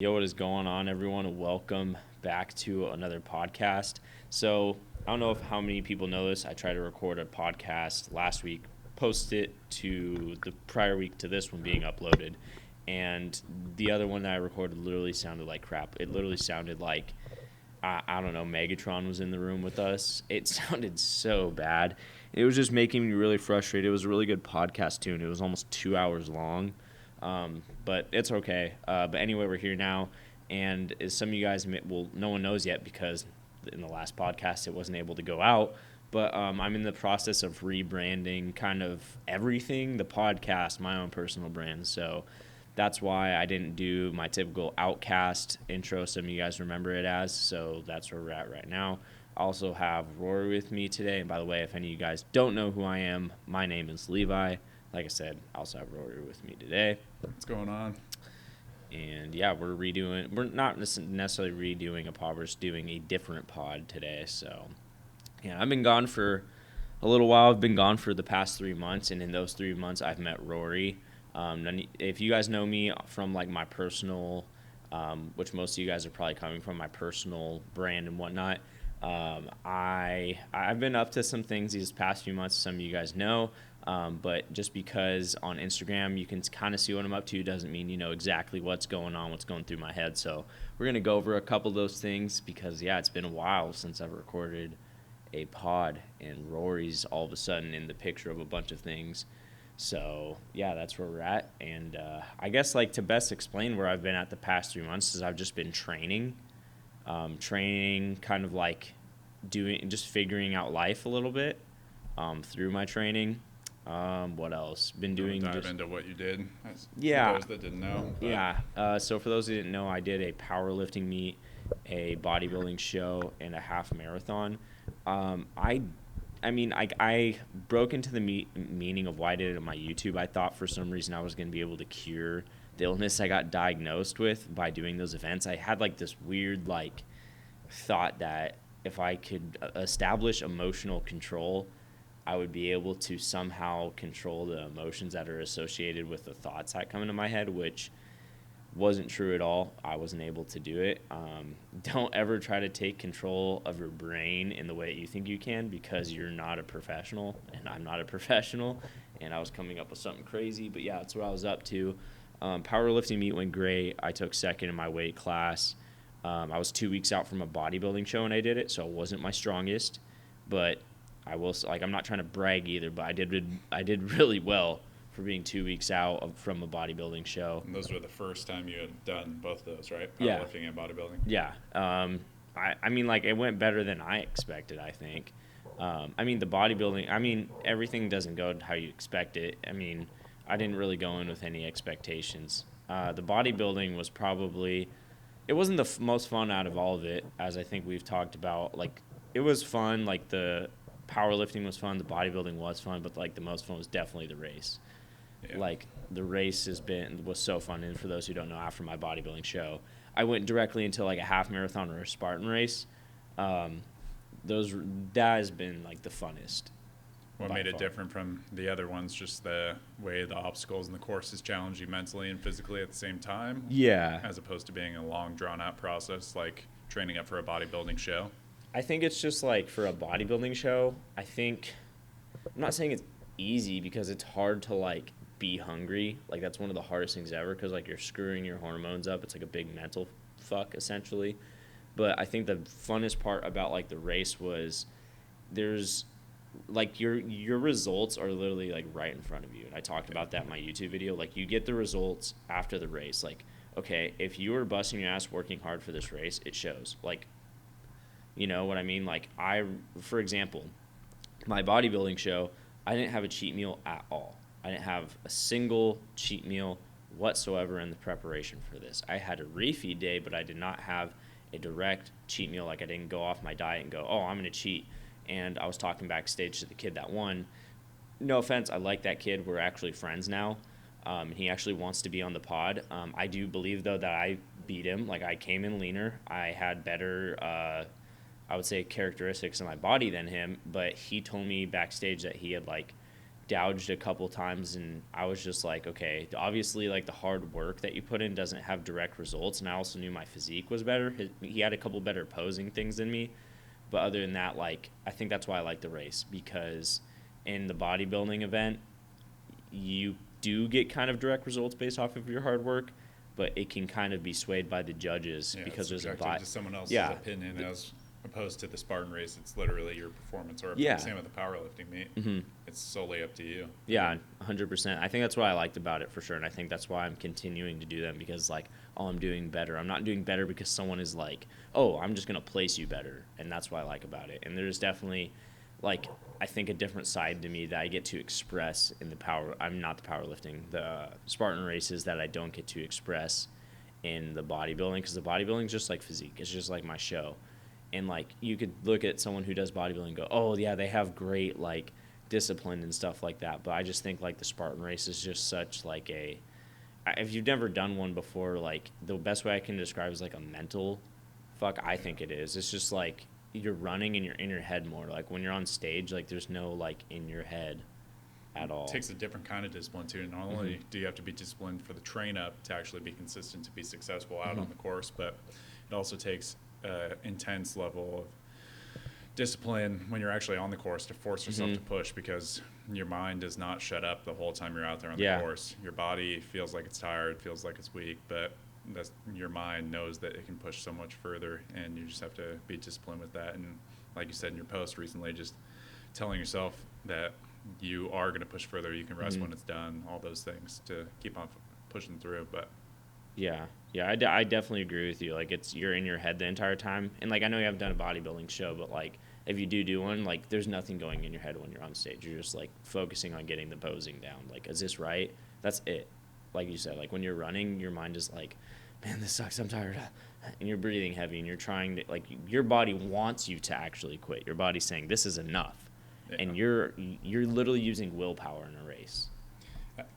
Yo, what is going on, everyone? And welcome back to another podcast. So, I don't know if how many people know this. I tried to record a podcast last week, post it to the prior week to this one being uploaded, and the other one that I recorded literally sounded like crap. It literally sounded like I don't know, Megatron was in the room with us. It sounded so bad. It was just making me really frustrated. It was a really good podcast too, and it was almost 2 hours long. But it's okay. But anyway, we're here now, and as some of you guys no one knows yet because in the last podcast it wasn't able to go out. But I'm in the process of rebranding kind of everything, the podcast, my own personal brand. So that's why I didn't do my typical Outcast intro. Some of you guys remember it as. So that's where we're at right now. I also have Rory with me today. And by the way, if any of you guys don't know who I am, my name is Levi. Like I said, I also have Rory with me today. What's going on? And yeah, we're not necessarily redoing a pod, we're just doing a different pod today. So yeah, I've been gone for a little while. I've been gone for the past 3 months, and in those 3 months, I've met Rory. If you guys know me from like my personal, which most of you guys are probably coming from my personal brand and whatnot, I've been up to some things these past few months. Some of you guys know, but just because on Instagram you can kind of see what I'm up to doesn't mean you know exactly what's going on, what's going through my head. So we're gonna go over a couple of those things because yeah, it's been a while since I've recorded a pod, and Rory's all of a sudden in the picture of a bunch of things. So yeah, that's where we're at. And I guess like to best explain where I've been at the past 3 months is I've just been training, kind of like just figuring out life a little bit through my training. What else? Been doing dive just into what you did. Yeah. For those that didn't know. Yeah. So for those who didn't know, I did a powerlifting meet, a bodybuilding show, and a half marathon. I broke into the meaning of why I did it on my YouTube. I thought for some reason I was going to be able to cure the illness I got diagnosed with by doing those events. I had like this weird like thought that if I could establish emotional control, I would be able to somehow control the emotions that are associated with the thoughts that come into my head, which wasn't true at all. I wasn't able to do it. Don't ever try to take control of your brain in the way you think you can, because you're not a professional, and I'm not a professional, and I was coming up with something crazy. But yeah, that's what I was up to. Powerlifting meet went great. I took second in my weight class. I was 2 weeks out from a bodybuilding show and I did it, so it wasn't my strongest, but I'm not trying to brag either, but I did really well for being 2 weeks out from a bodybuilding show. And those were the first time you had done both of those, right? Yeah. Powerlifting and bodybuilding. Yeah. I mean, like, it went better than I expected, I think. The bodybuilding, everything doesn't go how you expect it. I didn't really go in with any expectations. The bodybuilding was probably, it wasn't the most fun out of all of it, as I think we've talked about. Like, it was fun. Like, the powerlifting was fun, the bodybuilding was fun, but like the most fun was definitely the race. Yeah. Like the race was so fun. And for those who don't know, after my bodybuilding show, I went directly into like a half marathon or a Spartan race. That has been like the funnest. What made it different from the other ones? Just the way the obstacles and the courses challenge you mentally and physically at the same time? Yeah. As opposed to being a long, drawn-out process like training up for a bodybuilding show? I think it's just like for a bodybuilding show, I'm not saying it's easy, because it's hard to like be hungry. Like that's one of the hardest things ever, because like you're screwing your hormones up. It's like a big mental fuck essentially. But I think the funnest part about like the race was there's like your results are literally like right in front of you. And I talked about that in my YouTube video. Like you get the results after the race. Like, okay, if you were busting your ass working hard for this race, it shows. Like, you know what I mean? Like for example, my bodybuilding show, I didn't have a cheat meal at all. I didn't have a single cheat meal whatsoever in the preparation for this. I had a refeed day, but I did not have a direct cheat meal. Like I didn't go off my diet and go, oh, I'm going to cheat. And I was talking backstage to the kid that won. No offense, I like that kid. We're actually friends now. He actually wants to be on the pod. I do believe, though, that I beat him. Like I came in leaner. I had better I would say characteristics in my body than him, but he told me backstage that he had like gouged a couple times, and I was just like, okay, obviously like the hard work that you put in doesn't have direct results, and I also knew my physique was better. He had a couple better posing things than me, but other than that, like I think that's why I like the race, because in the bodybuilding event you do get kind of direct results based off of your hard work, but it can kind of be swayed by the judges because there's to someone else's opinion as opposed to the Spartan race. It's literally your performance, or same with the powerlifting meet. It's solely up to you. 100%. I think that's what I liked about it for sure, and I think that's why I'm continuing to do them, because like, oh, I'm doing better. I'm not doing better because someone is like, oh, I'm just gonna place you better, and that's what I like about it. And there's definitely like, I think a different side to me that I get to express in the the Spartan races that I don't get to express in the bodybuilding, because the bodybuilding is just like physique. It's just like my show. And like, you could look at someone who does bodybuilding and go, oh yeah, they have great like discipline and stuff like that. But I just think like the Spartan race is just such like if you've never done one before, like the best way I can describe is like a mental fuck. I think it is. It's just like you're running and you're in your head more. Like when you're on stage, like there's no like in your head at all. It takes a different kind of discipline too. Not only do you have to be disciplined for the train up to actually be consistent to be successful out on the course, but it also takes intense level of discipline when you're actually on the course to force yourself to push, because your mind does not shut up the whole time you're out there on the course. Your body feels like it's tired, feels like it's weak, but your mind knows that it can push so much further, and you just have to be disciplined with that. And like you said in your post recently, just telling yourself that you are going to push further, you can rest when it's done, all those things to keep on pushing through. But I definitely agree with you. Like, you're in your head the entire time. And like, I know you haven't done a bodybuilding show, but like if you do one, like there's nothing going in your head when you're on stage. You're just like focusing on getting the posing down. Like, is this right? That's it. Like you said, like when you're running, your mind is like, man, this sucks, I'm tired. And you're breathing heavy, and you're trying to, like, your body wants you to actually quit. Your body's saying this is enough. And you're literally using willpower in a race.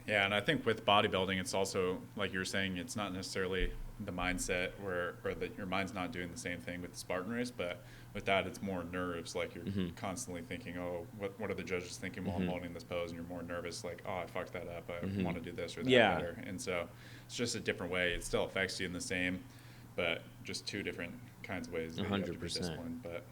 Yeah, and I think with bodybuilding, it's also, like you were saying, it's not necessarily the mindset or that your mind's not doing the same thing with the Spartan race, but with that, it's more nerves. Like, you're constantly thinking, oh, what are the judges thinking while I'm holding this pose? And you're more nervous, like, oh, I fucked that up. I want to do this or that better. And so it's just a different way. It still affects you in the same, but just two different kinds of ways that 100%. You have to be disciplined. But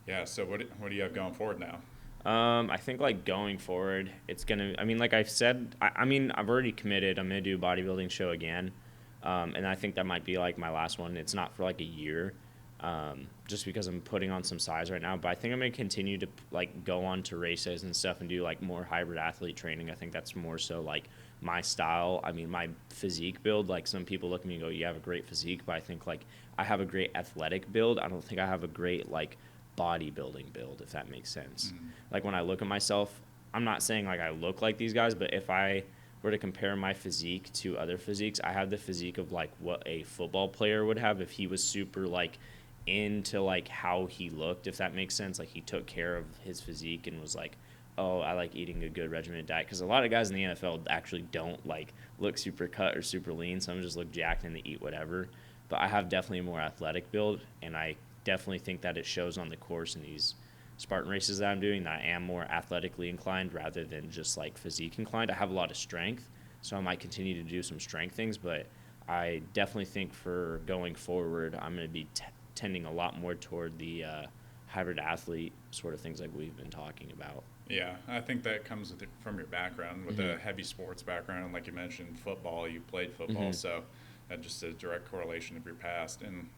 yeah, so what do you have going forward now? I think like going forward, it's gonna, I mean, like I've said, I've already committed. I'm gonna do a bodybuilding show again, and I think that might be like my last one. It's not for like a year, just because I'm putting on some size right now. But I think I'm gonna continue to like go on to races and stuff and do like more hybrid athlete training. I think that's more so like my style. I mean, my physique build, like some people look at me and go, you have a great physique, but I think like I have a great athletic build. I don't think I have a great like bodybuilding build, if that makes sense. Like when I look at myself, I'm not saying like I look like these guys, but if I were to compare my physique to other physiques, I have the physique of like what a football player would have if he was super like into like how he looked, if that makes sense. Like he took care of his physique and was like, oh, I like eating a good regimented diet, because a lot of guys in the NFL actually don't like look super cut or super lean. Some just look jacked and they eat whatever. But I have definitely a more athletic build, and I definitely think that it shows on the course in these Spartan races that I'm doing, that I am more athletically inclined rather than just like physique inclined. I have a lot of strength, so I might continue to do some strength things, but I definitely think for going forward, I'm going to be tending a lot more toward the hybrid athlete sort of things like we've been talking about. Yeah, I think that comes from your background with a heavy sports background. Like you mentioned, football, you played football, so that's just a direct correlation of your past. And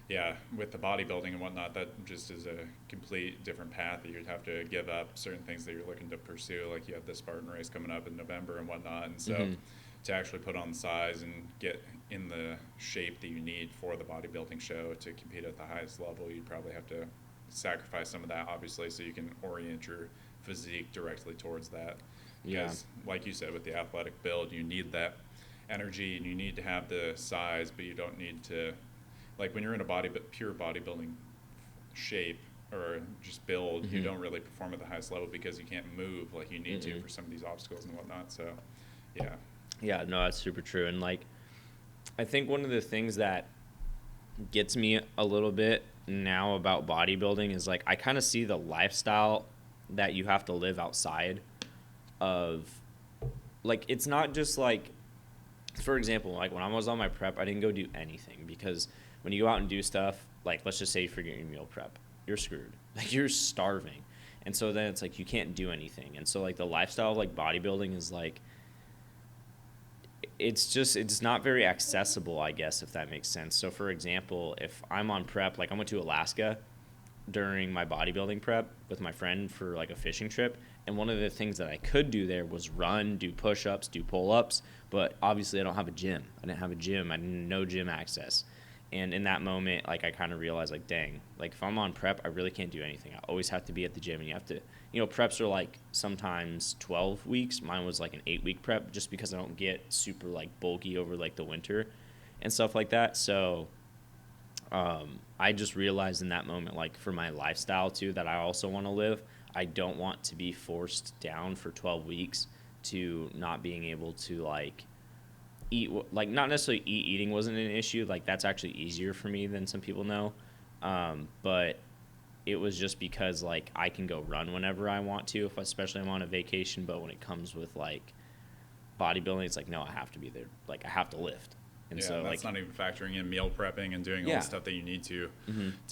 yeah, with the bodybuilding and whatnot, that just is a complete different path that you'd have to give up certain things that you're looking to pursue. Like you have the Spartan race coming up in November and whatnot. And so to actually put on size and get in the shape that you need for the bodybuilding show to compete at the highest level, you'd probably have to sacrifice some of that, obviously, so you can orient your physique directly towards that. Because like you said, with the athletic build, you need that energy and you need to have the size, but you don't need to, like when you're in a pure bodybuilding shape or just build, you don't really perform at the highest level because you can't move like you need to for some of these obstacles and whatnot. So yeah, no, that's super true. And like I think one of the things that gets me a little bit now about bodybuilding is like I kind of see the lifestyle that you have to live outside of, like, it's not just like, for example, like when I was on my prep, I didn't go do anything because when you go out and do stuff, like let's just say you forget your meal prep, you're screwed. Like you're starving. And so then it's like you can't do anything. And so like the lifestyle of like bodybuilding is like, it's not very accessible, I guess, if that makes sense. So for example, if I'm on prep, like I went to Alaska during my bodybuilding prep with my friend for like a fishing trip, and one of the things that I could do there was run, do push-ups, do pull-ups, but obviously I don't have a gym. I didn't have a gym. I didn't no gym access. And in that moment, like I kind of realized, like, dang, like if I'm on prep, I really can't do anything. I always have to be at the gym, and you have to, preps are like sometimes 12 weeks. Mine was like an 8-week prep, just because I don't get super like bulky over like the winter and stuff like that. So I just realized in that moment, like for my lifestyle too, that I also want to live. I don't want to be forced down for 12 weeks to not being able to like eat, like not necessarily eating wasn't an issue. Like that's actually easier for me than some people know. But it was just because like I can go run whenever I want to, if especially I'm on a vacation. But when it comes with like bodybuilding, it's like, no, I have to be there. Like I have to lift. And yeah, so that's like, not even factoring in meal prepping and doing all the stuff that you need to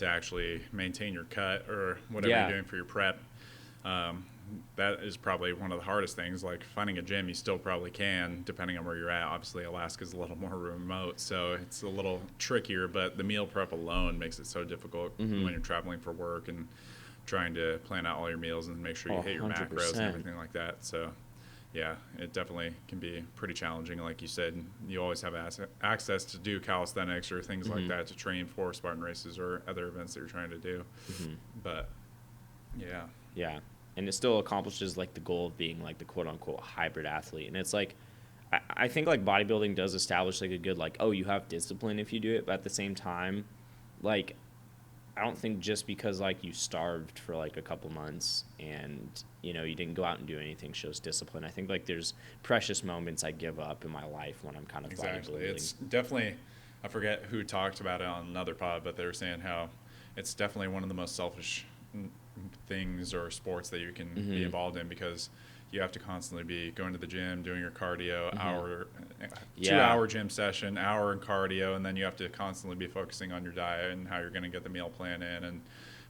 actually maintain your cut or whatever you're doing for your prep. That is probably one of the hardest things. Like finding a gym, you still probably can, depending on where you're at. Obviously, Alaska's a little more remote, so it's a little trickier. But the meal prep alone makes it so difficult when you're traveling for work and trying to plan out all your meals and make sure you hit your 100%. macros and everything like that. So, yeah, it definitely can be pretty challenging. Like you said, you always have access to do calisthenics or things like that to train for Spartan races or other events that you're trying to do. But, yeah. Yeah. And it still accomplishes like the goal of being like the quote unquote hybrid athlete. And it's like, I think like bodybuilding does establish like a good, like, oh, you have discipline if you do it. But at the same time, like, I don't think just because like you starved for like a couple months and, you didn't go out and do anything shows discipline. I think like there's precious moments I give up in my life when I'm kind of Exactly. bodybuilding. It's definitely, I forget who talked about it on another pod, but they were saying how it's definitely one of the most selfish things or sports that you can be involved in, because you have to constantly be going to the gym, doing your cardio, 2-hour gym session, hour in cardio, and then you have to constantly be focusing on your diet and how you're going to get the meal plan in and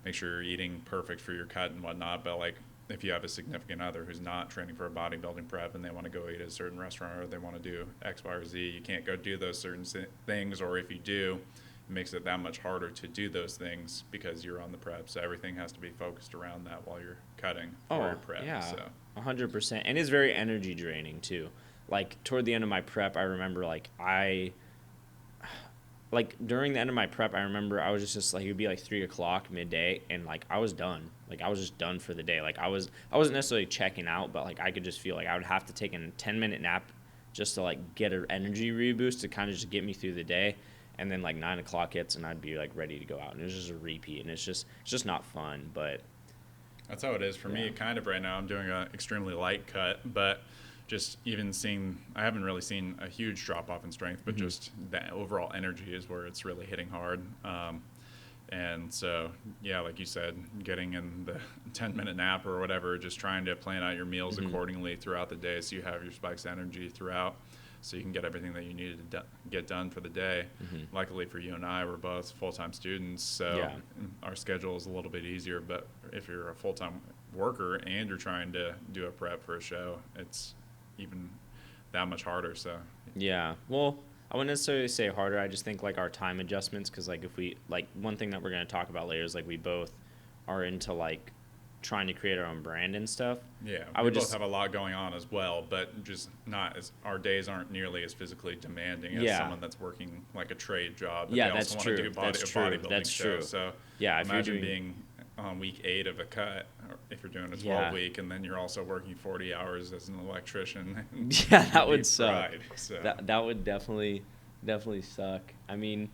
make sure you're eating perfect for your cut and whatnot. But like if you have a significant other who's not training for a bodybuilding prep and they want to go eat at a certain restaurant or they want to do X, Y, or Z, you can't go do those certain things, or if you do, it makes it that much harder to do those things because you're on the prep. So everything has to be focused around that while you're cutting for your prep. Yeah, so 100%. And it's very energy draining too. Like toward the end of my prep, I remember during the end of my prep, I remember I was just like, it would be like 3:00 midday, and like I was done. Like I was just done for the day. Like I wasn't necessarily checking out, but like I could just feel like I would have to take a 10-minute nap just to like get an energy reboost to kind of just get me through the day. And then like 9:00 hits and I'd be like ready to go out, and it was just a repeat, and it's just not fun. But that's how it is for me kind of right now. I'm doing an extremely light cut, but just even I haven't really seen a huge drop off in strength, but just that overall energy is where it's really hitting hard. And so, yeah, like you said, getting in the 10-minute nap or whatever, just trying to plan out your meals accordingly throughout the day so you have your spikes of energy throughout, so you can get everything that you needed to get done for the day. Luckily for you and I, we're both full-time students, so our schedule is a little bit easier. But if you're a full-time worker and you're trying to do a prep for a show, it's even that much harder. So yeah, well, I wouldn't necessarily say harder. I just think like our time adjustments, because like if we like one thing that we're going to talk about later is like we both are into like trying to create our own brand and stuff. Yeah, we both have a lot going on as well, but just not as our days aren't nearly as physically demanding as someone that's working like a trade job. But they also want to do bodybuilding show. So yeah, imagine being on week 8 of a cut, or if you're doing a 12-week, and then you're also working 40 hours as an electrician. Yeah, that would suck. So. That would definitely suck. I mean,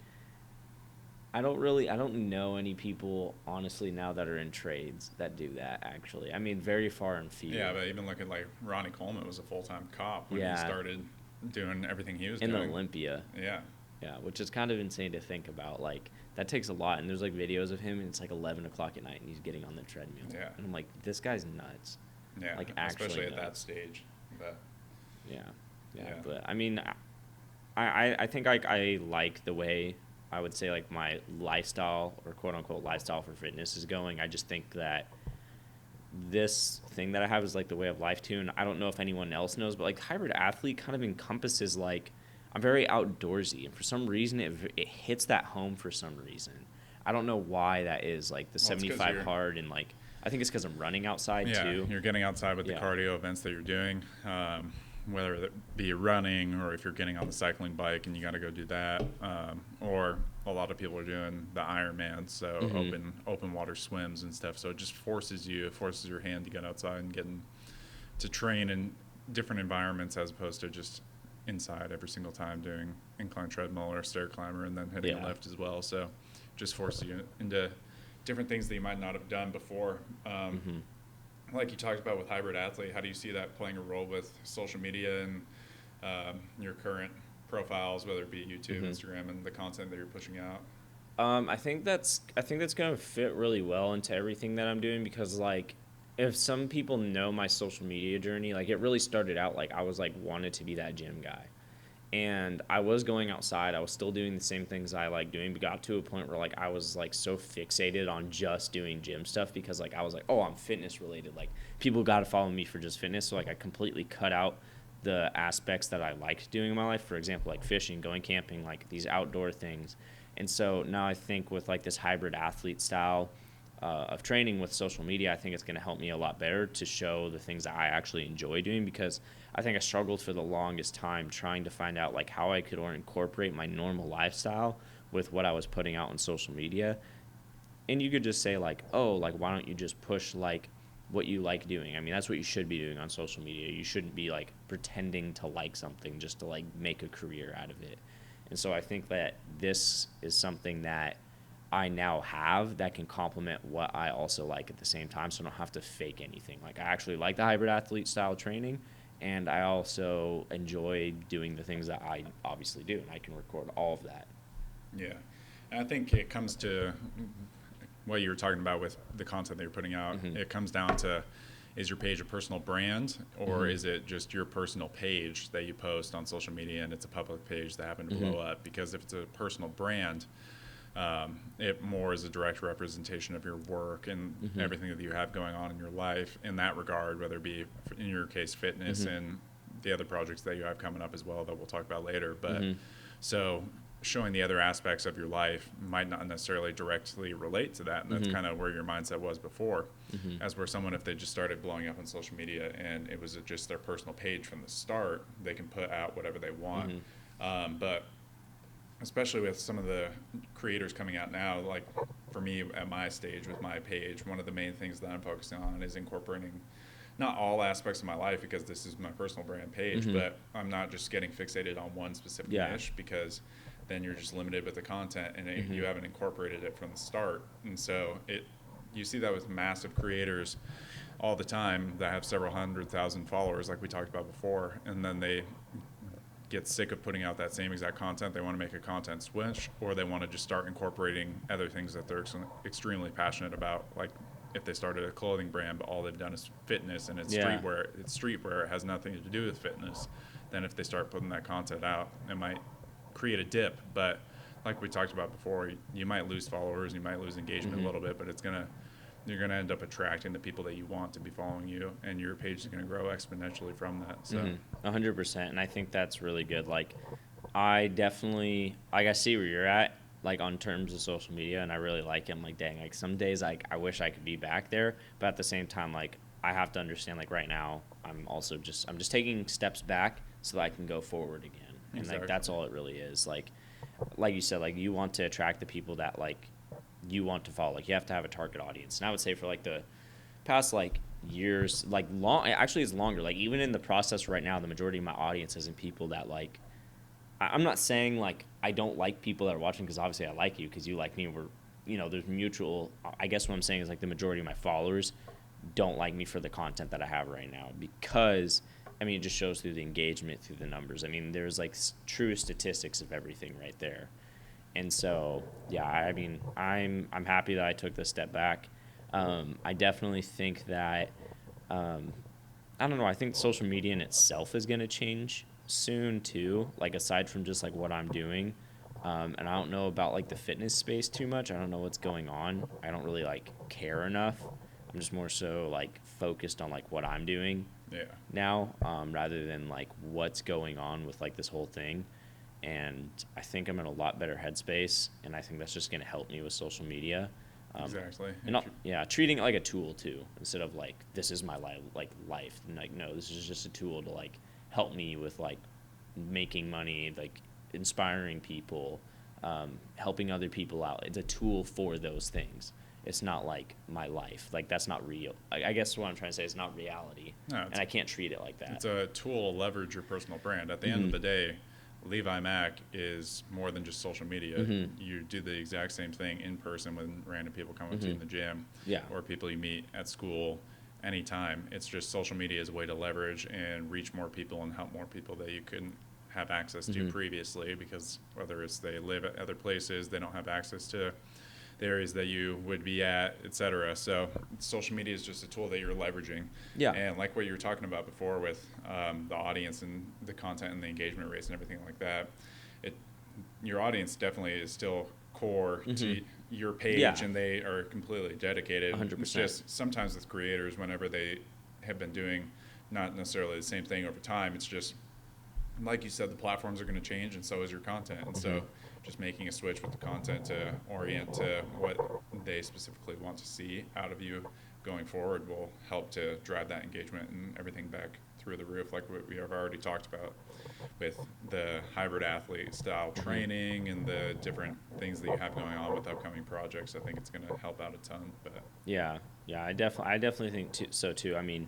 I don't know any people, honestly, now that are in trades that do that, actually. I mean, very far and few. Yeah, but even look at, like, Ronnie Coleman was a full-time cop when he started doing everything he was doing. In Olympia. Yeah. Yeah, which is kind of insane to think about. Like, that takes a lot. And there's, like, videos of him, and it's, like, 11 o'clock at night, and he's getting on the treadmill. Yeah. And I'm like, this guy's nuts. Yeah, Like, actually especially at nuts. that stage. But Yeah. yeah. But, I mean, I think, like, I like the way, I would say, like, my lifestyle, or quote-unquote lifestyle for fitness is going. I just think that this thing that I have is, like, the way of life, too. And I don't know if anyone else knows, but, like, hybrid athlete kind of encompasses, like, I'm very outdoorsy, and for some reason it hits that home for some reason. I don't know why that is. Like the 75 hard, and like I think it's because I'm running outside too. Yeah, you're getting outside with the cardio events that you're doing, whether it be running or if you're getting on the cycling bike and you got to go do that, or a lot of people are doing the Ironman, so open water swims and stuff. So it just forces your hand to get outside and to train in different environments as opposed to just inside every single time doing incline treadmill or stair climber and then hitting a lift as well. So just forces you into different things that you might not have done before. Like you talked about with hybrid athlete, how do you see that playing a role with social media and your current profiles, whether it be YouTube, Instagram, and the content that you're pushing out? I think that's going to fit really well into everything that I'm doing, because like, if some people know my social media journey, like it really started out like I was like wanted to be that gym guy, and I was going outside. I was still doing the same things I like doing, but got to a point where like I was like so fixated on just doing gym stuff, because like I was like, oh, I'm fitness related. Like people got to follow me for just fitness. So like I completely cut out the aspects that I liked doing in my life. For example, like fishing, going camping, like these outdoor things. And so now I think with like this hybrid athlete style of training with social media, I think it's going to help me a lot better to show the things that I actually enjoy doing, because I think I struggled for the longest time trying to find out like how I could incorporate my normal lifestyle with what I was putting out on social media. And you could just say like, oh, like why don't you just push like what you like doing? I mean, that's what you should be doing on social media. You shouldn't be like pretending to like something just to like make a career out of it. And so I think that this is something that I now have that can complement what I also like at the same time, so I don't have to fake anything. Like I actually like the hybrid athlete style training, and I also enjoy doing the things that I obviously do, and I can record all of that. Yeah, and I think it comes to what you were talking about with the content that you're putting out. It comes down to, is your page a personal brand, or is it just your personal page that you post on social media and it's a public page that happened to blow up? Because if it's a personal brand, it more is a direct representation of your work and everything that you have going on in your life in that regard, whether it be, in your case, fitness and the other projects that you have coming up as well that we'll talk about later. But so showing the other aspects of your life might not necessarily directly relate to that, and that's kind of where your mindset was before. As where someone, if they just started blowing up on social media and it was just their personal page from the start, they can put out whatever they want. But especially with some of the creators coming out now, like for me at my stage with my page, one of the main things that I'm focusing on is incorporating not all aspects of my life, because this is my personal brand page, but I'm not just getting fixated on one specific niche, because then you're just limited with the content and you haven't incorporated it from the start. And so you see that with massive creators all the time that have several 100,000 followers, like we talked about before, and then they get sick of putting out that same exact content. They want to make a content switch, or they want to just start incorporating other things that they're extremely passionate about. Like if they started a clothing brand, but all they've done is fitness and it's streetwear, it has nothing to do with fitness. Then if they start putting that content out, it might create a dip. But like we talked about before, you might lose followers, you might lose engagement a little bit, but you're gonna end up attracting the people that you want to be following you, and your page is gonna grow exponentially from that. So 100%, and I think that's really good. Like I definitely, like I see where you're at, like on terms of social media, and I really like it. I'm like, dang, like some days like I wish I could be back there, but at the same time, like I have to understand, like right now I'm just taking steps back so that I can go forward again. And like that's all it really is. Like you said, like you want to attract the people that like you want to follow. Like you have to have a target audience. And I would say for like the past like years, like actually it's longer. Like even in the process right now, the majority of my audience isn't people that like, I'm not saying like I don't like people that are watching, because obviously I like you because you like me. There's mutual. I guess what I'm saying is like the majority of my followers don't like me for the content that I have right now, because I mean, it just shows through the engagement, through the numbers. I mean, there's like true statistics of everything right there. And so, yeah, I mean, I'm happy that I took this step back. I definitely think that um, I don't know. I think social media in itself is going to change soon too. Like aside from just like what I'm doing, and I don't know about like the fitness space too much. I don't know what's going on. I don't really like care enough. I'm just more so like focused on like what I'm doing Yeah. now, rather than like what's going on with like this whole thing. And I think I'm in a lot better headspace, and I think that's just going to help me with social media. Exactly. And yeah, treating it like a tool too, instead of like this is my life, and like no, this is just a tool to like help me with like making money, like inspiring people, helping other people out. It's a tool for those things. It's not like my life. Like that's not real. I guess what I'm trying to say is not reality, No, and I can't treat it like that. it's a tool to leverage your personal brand. At the end of the day, Levi Mac is more than just social media. You do the exact same thing in person when random people come up to you in the gym, Yeah. or people you meet at school, anytime. It's just social media is a way to leverage and reach more people and help more people that you couldn't have access to previously, because whether it's they live at other places, they don't have access to the areas that you would be at, etc. So social media is just a tool that you're leveraging. Yeah. And like what you were talking about before with the audience and the content and the engagement rates and everything like that, your audience definitely is still core to your page, Yeah. and they are completely dedicated. 100%. It's just sometimes with creators, whenever they have been doing not necessarily the same thing over time, it's just like you said, the platforms are going to change, and so is your content. And so just making a switch with the content to orient to what they specifically want to see out of you going forward will help to drive that engagement and everything back through the roof, like what we have already talked about with the hybrid athlete style training and the different things that you have going on with upcoming projects. I think it's going to help out a ton. But Yeah, I definitely think so too. I mean,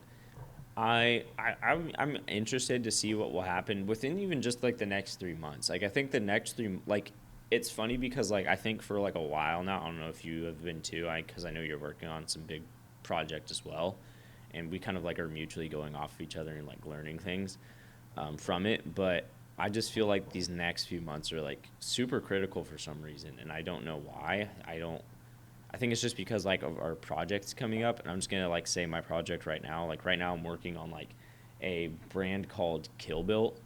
I'm interested to see what will happen within even just like the next 3 months. Like I think the next three, like it's funny because like I think for like a while now, I don't know if you have been too, because I know you're working on some big project as well, and we kind of like are mutually going off of each other and like learning things from it. But I just feel like these next few months are like super critical for some reason, and I don't know why. I think it's just because like of our projects coming up, and I'm just gonna like say my project right now. Like right now, I'm working on like a brand called Kill Built,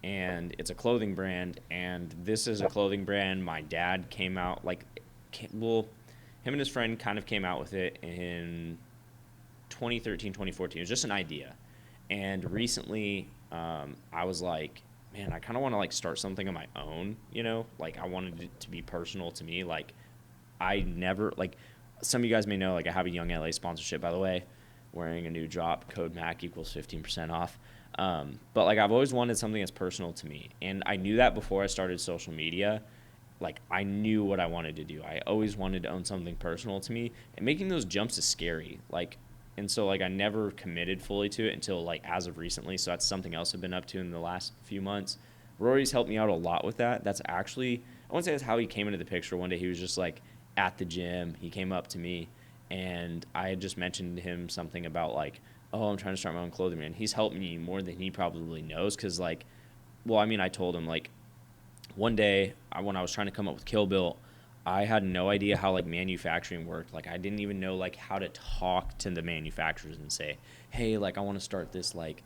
and it's a clothing brand. And this is a clothing brand. My dad came out like, well, him and his friend kind of came out with it in 2013, 2014. It was just an idea, and recently, I was like, man, I kind of want to like start something on my own. You know, like I wanted it to be personal to me, like. I never, like, some of you guys may know, like, I have a Young LA sponsorship, by the way, wearing a new drop, code MAC equals 15% off. But, like, I've always wanted something that's personal to me. And I knew that before I started social media. Like, I knew what I wanted to do. I always wanted to own something personal to me. And making those jumps is scary. Like, and so, like, I never committed fully to it until, like, as of recently. So that's something else I've been up to in the last few months. Rory's helped me out a lot with that. That's actually, I wouldn't say that's how he came into the picture. One day he was just, like, at the gym, he came up to me, and I had just mentioned to him something about like, oh, I'm trying to start my own clothing brand. He's helped me more than he probably knows, because like, well, I mean, I told him like one day when I was trying to come up with Kill Bill, I had no idea how like manufacturing worked. Like I didn't even know like how to talk to the manufacturers and say, hey, like I want to start this like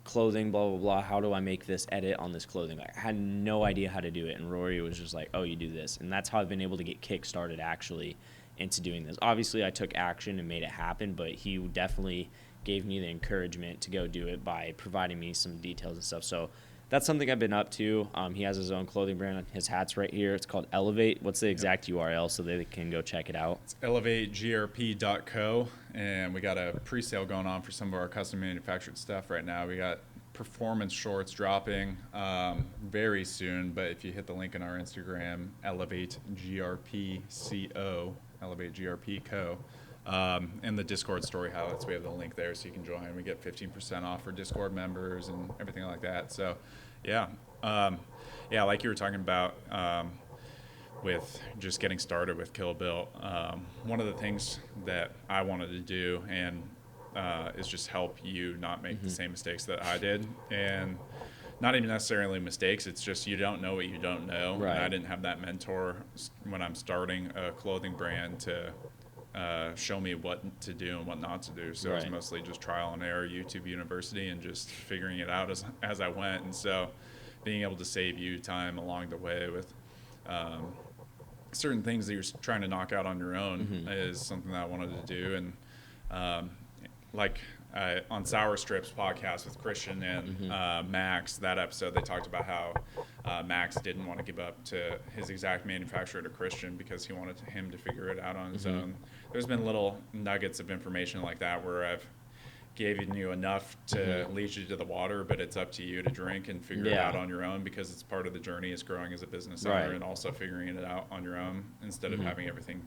clothing, blah blah blah, how do I make this edit on this clothing? Like, I had no idea how to do it, and Rory was just like, oh, you do this. And that's how I've been able to get kick-started actually into doing this. Obviously I took action and made it happen, but he definitely gave me the encouragement to go do it by providing me some details and stuff. So that's something I've been up to. He has his own clothing brand. His hat's right here. It's called Elevate. What's the exact URL so they can go check it out? It's elevategrp.co, and we got a pre-sale going on for some of our custom manufactured stuff right now. We got performance shorts dropping very soon, but if you hit the link in our Instagram, elevategrpco, elevategrpco, and the Discord story highlights, we have the link there so you can join. We get 15% off for Discord members and everything like that. So yeah, like you were talking about with just getting started with Kill Bill, one of the things that I wanted to do, and is just help you not make the same mistakes that I did. And not even necessarily mistakes. It's just you don't know what you don't know. Right. And I didn't have that mentor when I'm starting a clothing brand to show me what to do and what not to do. So it was mostly just trial and error, YouTube University, and just figuring it out as I went. And so being able to save you time along the way with certain things that you're trying to knock out on your own is something that I wanted to do. And on Sour Strips podcast with Christian and Max, that episode, they talked about how Max didn't want to give up to his exact manufacturer to Christian because he wanted him to figure it out on his own. There's been little nuggets of information like that where I've given you enough to lead you to the water, but it's up to you to drink and figure it out on your own, because it's part of the journey is growing as a business owner and also figuring it out on your own instead of having everything,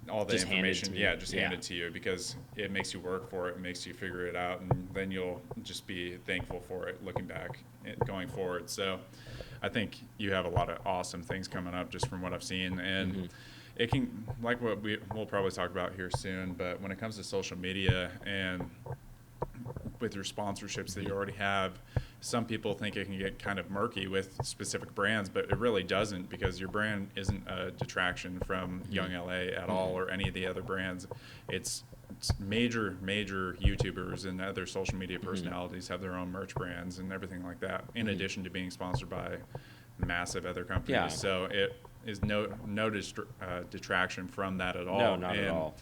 all the just information, just handed to you, because it makes you work for it, it makes you figure it out, and then you'll just be thankful for it looking back going forward. So I think you have a lot of awesome things coming up just from what I've seen. And it can, like what we'll probably talk about here soon, but when it comes to social media and with your sponsorships that you already have, some people think it can get kind of murky with specific brands, but it really doesn't, because your brand isn't a detraction from Young LA at all or any of the other brands. It's major YouTubers and other social media personalities have their own merch brands and everything like that, in addition to being sponsored by massive other companies. So it is no detraction from that at all. No, not at all.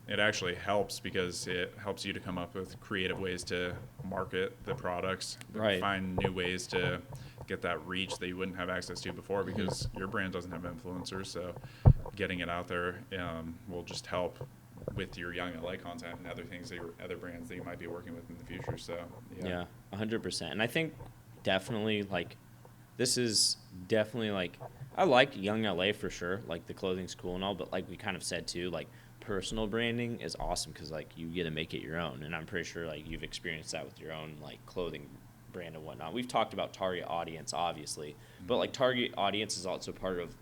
It actually helps, because it helps you to come up with creative ways to market the products, find new ways to get that reach that you wouldn't have access to before, because your brand doesn't have influencers. So getting it out there will just help with your Young LA content and other things that other brands that you might be working with in the future. So yeah, 100%. And I think definitely this is definitely I like Young LA for sure. Like the clothing's cool and all, but like we kind of said too, personal branding is awesome, because you get to make it your own. And I'm pretty sure you've experienced that with your own clothing brand and whatnot. We've talked about target audience, obviously, but target audience is also part of,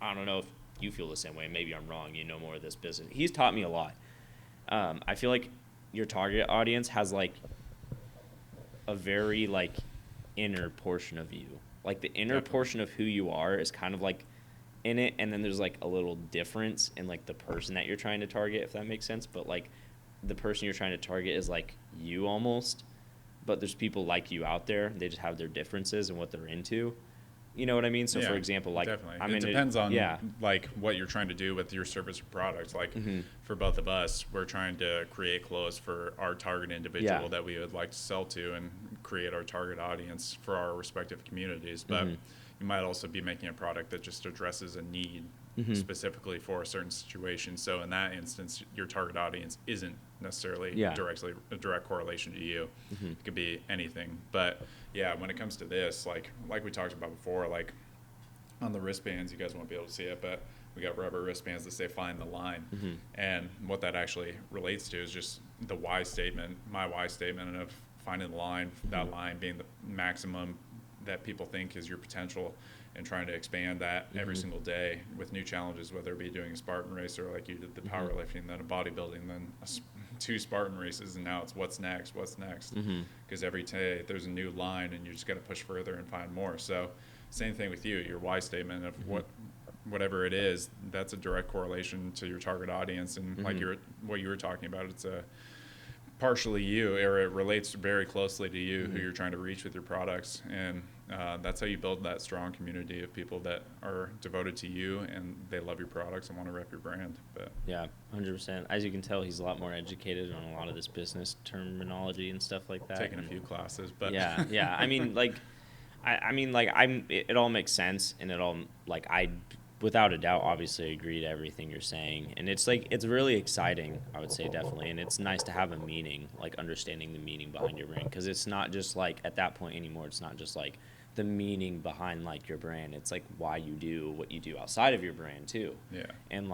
I don't know if you feel the same way, maybe I'm wrong, you know more of this business. He's taught me a lot. I feel like your target audience has a very inner portion of you. The inner portion of who you are is kind of in it, and then there's a little difference in the person that you're trying to target, if that makes sense. But the person you're trying to target is you almost, but there's people like you out there. They just have their differences and what they're into. You know what I mean? So for example, definitely. It depends on what you're trying to do with your service or product. For both of us, we're trying to create clothes for our target individual that we would like to sell to, and create our target audience for our respective communities. But you might also be making a product that just addresses a need specifically for a certain situation. So in that instance, your target audience isn't necessarily directly a direct correlation to you. It could be anything. But yeah, when it comes to this, like we talked about before, on the wristbands, you guys won't be able to see it, but we got rubber wristbands that say "Find the Line," and what that actually relates to is just the why statement, my why statement of finding the line, that line being the maximum that people think is your potential, and trying to expand that every single day with new challenges, whether it be doing a Spartan race or like you did the powerlifting, then a bodybuilding, then two Spartan races, and now it's what's next, because every day there's a new line, and you just got to push further and find more. So same thing with you, your why statement of whatever it is, that's a direct correlation to your target audience. And what you were talking about, it's a partially you, or it relates very closely to you, who you're trying to reach with your products. And that's how you build that strong community of people that are devoted to you, and they love your products and want to rep your brand. But yeah, 100%. As you can tell, he's a lot more educated on a lot of this business terminology and stuff like that. Taking a few classes, but yeah. I mean, it all makes sense, and it all I without a doubt obviously agree to everything you're saying, and it's it's really exciting, I would say, definitely. And it's nice to have a meaning, understanding the meaning behind your brand, because it's not just at that point anymore, it's not just the meaning behind your brand, it's why you do what you do outside of your brand too. And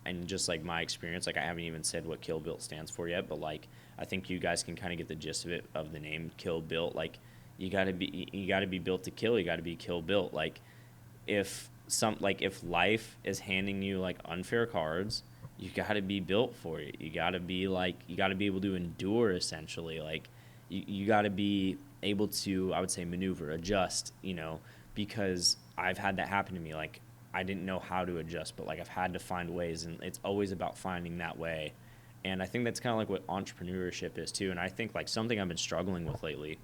and just my experience, I haven't even said what Kill Built stands for yet, but I think you guys can kind of get the gist of it, of the name Kill Built. You got to be built to kill, you got to be kill built. If life is handing you unfair cards, you got to be built for it. You got to be like, you got to be able to endure, essentially. Like, you got to be able to, I would say, maneuver, adjust, because I've had that happen to me. Like, I didn't know how to adjust, but like I've had to find ways, and it's always about finding that way. And I think that's kind of like what entrepreneurship is too. And I think like something I've been struggling with lately,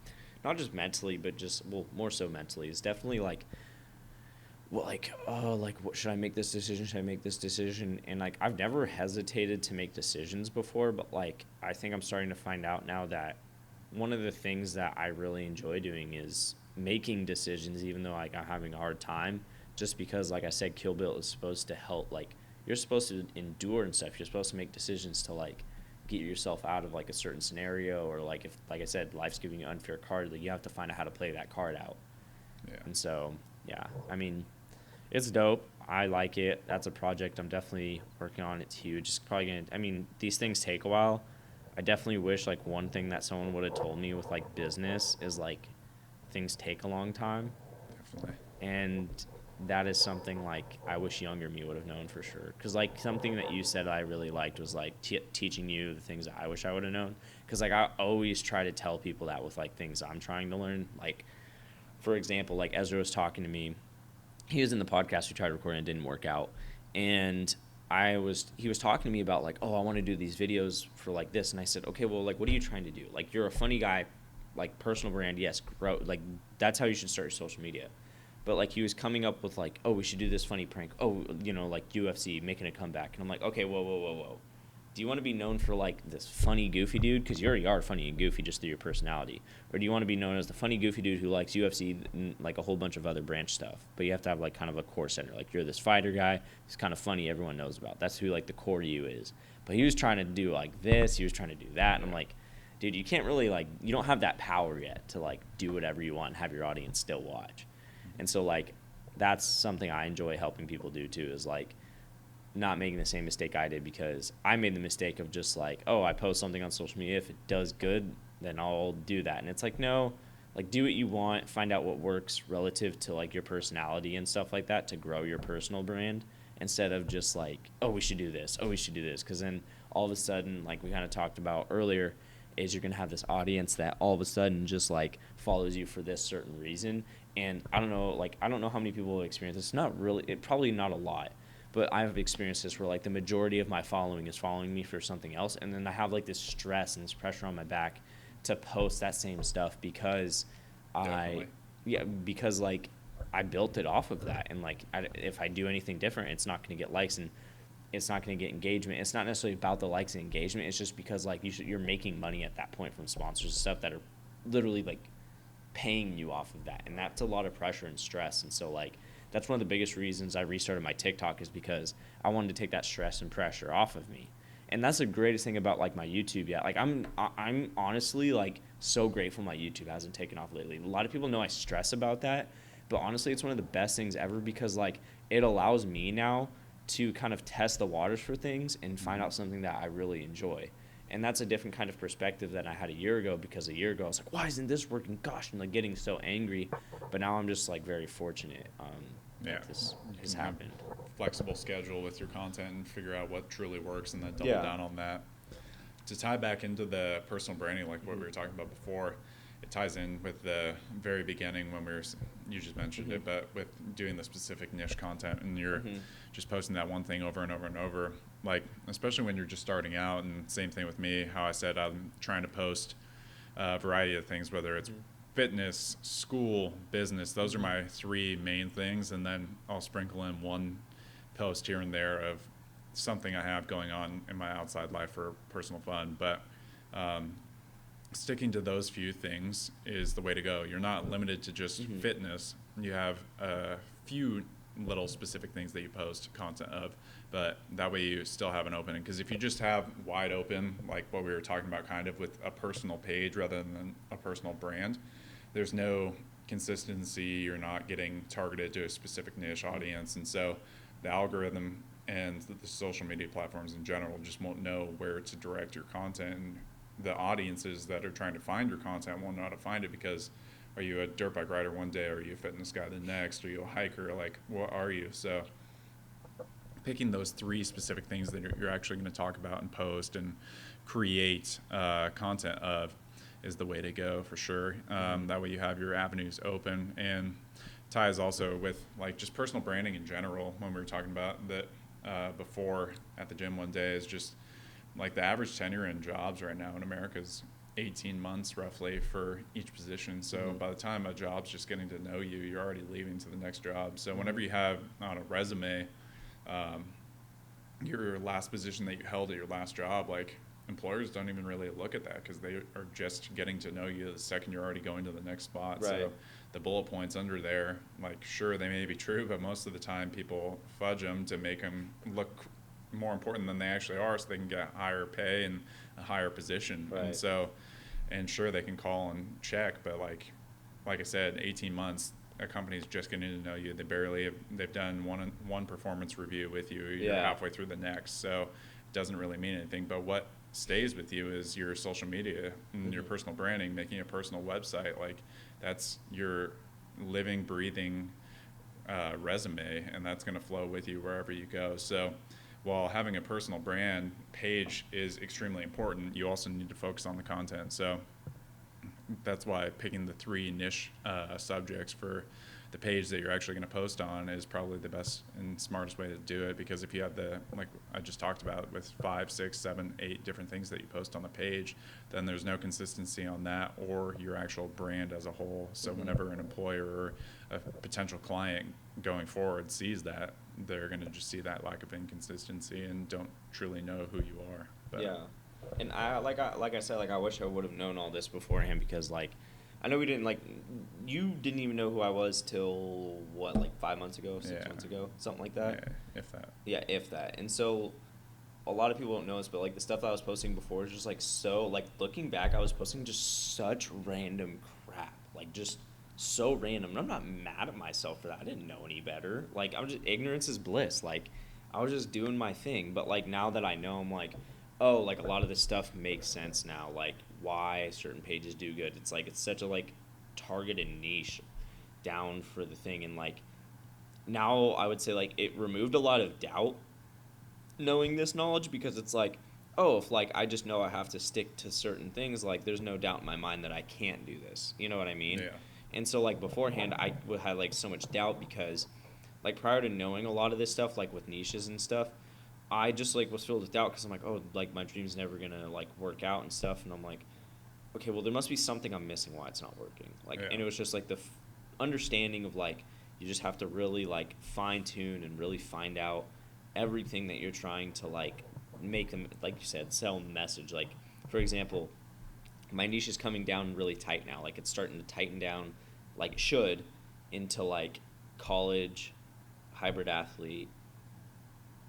not just mentally, but just, well, more so mentally, is definitely like, well, like, oh, like, what should I make this decision? Should I make this decision? And like, I've never hesitated to make decisions before, but like, I think I'm starting to find out now that one of the things that I really enjoy doing is making decisions, even though like I'm having a hard time, just because, like I said, Kill Bill is supposed to help. Like, you're supposed to endure and stuff. You're supposed to make decisions to like get yourself out of like a certain scenario, or like if, like I said, life's giving you an unfair card, like you have to find out how to play that card out. Yeah. And so, yeah, I mean, it's dope. I like it. That's a project I'm definitely working on. It's huge. It's probably gonna. I mean, these things take a while. I definitely wish like one thing that someone would have told me with like business is like things take a long time, Definitely. and that is something like I wish younger me would have known for sure. Because like something that you said I really liked was like teaching you the things that I wish I would have known. Because like I always try to tell people that with like things I'm trying to learn. Like, for example, like Ezra was talking to me. He was in the podcast we tried recording, and it didn't work out, and he was talking to me about like, oh, I want to do these videos for like this, and I said, okay, well, like, what are you trying to do? Like, you're a funny guy, like, personal brand, yes, grow, like, that's how you should start your social media. But like, he was coming up with like, oh, we should do this funny prank, oh, like UFC making a comeback, and I'm like, okay, whoa, do you want to be known for like this funny goofy dude, because you already are funny and goofy just through your personality, or do you want to be known as the funny goofy dude who likes UFC and like a whole bunch of other branch stuff, but you have to have like kind of a core center, like you're this fighter guy, he's kind of funny, everyone knows about, that's who like the core to you is. But he was trying to do like this, he was trying to do that, and I'm like, dude, you can't really, like, you don't have that power yet to like do whatever you want and have your audience still watch. And so like, that's something I enjoy helping people do too, is like not making the same mistake I did, because I made the mistake of just like, oh, I post something on social media, if it does good, then I'll do that. And it's like, no, like, do what you want, find out what works relative to like your personality and stuff like that to grow your personal brand, instead of just like, oh, we should do this, because then all of a sudden, like we kind of talked about earlier, is you're going to have this audience that all of a sudden just like follows you for this certain reason. And I don't know how many people have experienced this. Probably not a lot, but I've experienced this where like the majority of my following is following me for something else, and then I have like this stress and this pressure on my back to post that same stuff, because because like I built it off of that, and like if I do anything different, it's not going to get likes, and it's not going to get engagement. It's not necessarily about the likes and engagement. It's just because like you're making money at that point from sponsors and stuff that are literally like paying you off of that, and that's a lot of pressure and stress. And so like, that's one of the biggest reasons I restarted my TikTok, is because I wanted to take that stress and pressure off of me. And that's the greatest thing about like my YouTube. Yeah, like I'm honestly like so grateful my YouTube hasn't taken off lately. A lot of people know I stress about that, but honestly, it's one of the best things ever, because like it allows me now to kind of test the waters for things and find out something that I really enjoy. And that's a different kind of perspective than I had a year ago, because a year ago I was like, why isn't this working? Gosh, and like getting so angry. But now I'm just like very fortunate that this has happened. Flexible schedule with your content and figure out what truly works, and then double down on that. To tie back into the personal branding, like what we were talking about before, it ties in with the very beginning when you just mentioned it, but with doing the specific niche content, and you're just posting that one thing over and over and over, like especially when you're just starting out. And same thing with me, how I said I'm trying to post a variety of things, whether it's fitness, school, business. Those are my three main things, and then I'll sprinkle in one post here and there of something I have going on in my outside life for personal fun. But sticking to those few things is the way to go. You're not limited to just fitness. You have a few little specific things that you post content of, but that way you still have an opening. Because if you just have wide open, like what we were talking about kind of with a personal page rather than a personal brand, there's no consistency. You're not getting targeted to a specific niche audience. And so the algorithm and the social media platforms in general just won't know where to direct your content. And the audiences that are trying to find your content won't know how to find it, because are you a dirt bike rider one day? Are you a fitness guy the next? Are you a hiker? Like, what are you? So picking those 3 specific things that you're actually going to talk about and post and create content of is the way to go for sure. That way you have your avenues open, and ties also with like just personal branding in general. When we were talking about that before at the gym one day, is just like the average tenure in jobs right now in America is 18 months roughly for each position. So by the time a job's just getting to know you, you're already leaving to the next job. So whenever you have on a resume your last position that you held at your last job, like employers don't even really look at that because they are just getting to know you the second you're already going to the next spot. Right. So the bullet points under there, like sure they may be true, but most of the time people fudge them to make them look more important than they actually are, so they can get higher pay and a higher position. Right. And so, and sure they can call and check, but like I said, 18 months, a company's just getting to know you. They've done one performance review with you. You're halfway through the next, so it doesn't really mean anything. But what stays with you is your social media and your personal branding, making a personal website. Like that's your living, breathing resume, and that's going to flow with you wherever you go. So while having a personal brand page is extremely important, you also need to focus on the content. So that's why picking the 3 niche subjects for the page that you're actually going to post on is probably the best and smartest way to do it. Because if you have like I just talked about, with 5, 6, 7, 8 different things that you post on the page, then there's no consistency on that or your actual brand as a whole. So whenever an employer or a potential client going forward sees that, they're going to just see that lack of inconsistency and don't truly know who you are. But yeah. And I said, I wish I would have known all this beforehand, because like I know you didn't even know who I was till what, like 5 months ago, 6 months ago, something like that. Yeah, if that. Yeah, if that. And so a lot of people don't know this, but like the stuff that I was posting before is just like, so like looking back, I was posting just such random crap, like just so random. And I'm not mad at myself for that. I didn't know any better. Like I'm just, ignorance is bliss. Like I was just doing my thing. But like now that I know, I'm like, oh, like a lot of this stuff makes sense now, like why certain pages do good. It's like it's such a like targeted niche down for the thing. And like now I would say like it removed a lot of doubt knowing this knowledge, because it's like, oh, if like I just know I have to stick to certain things, like there's no doubt in my mind that I can't do this, you know what I mean? Yeah. And so like beforehand I would have like so much doubt, because like prior to knowing a lot of this stuff, like with niches and stuff, I just like was filled with doubt, because I'm like, oh, like my dream's never gonna like work out and stuff. And I'm like, okay, well there must be something I'm missing why it's not working. Like, and it was just like the understanding of like you just have to really like fine tune and really find out everything that you're trying to like make them, like you said, sell message. Like for example, my niche is coming down really tight now. Like it's starting to tighten down, like it should, into like college, hybrid athlete,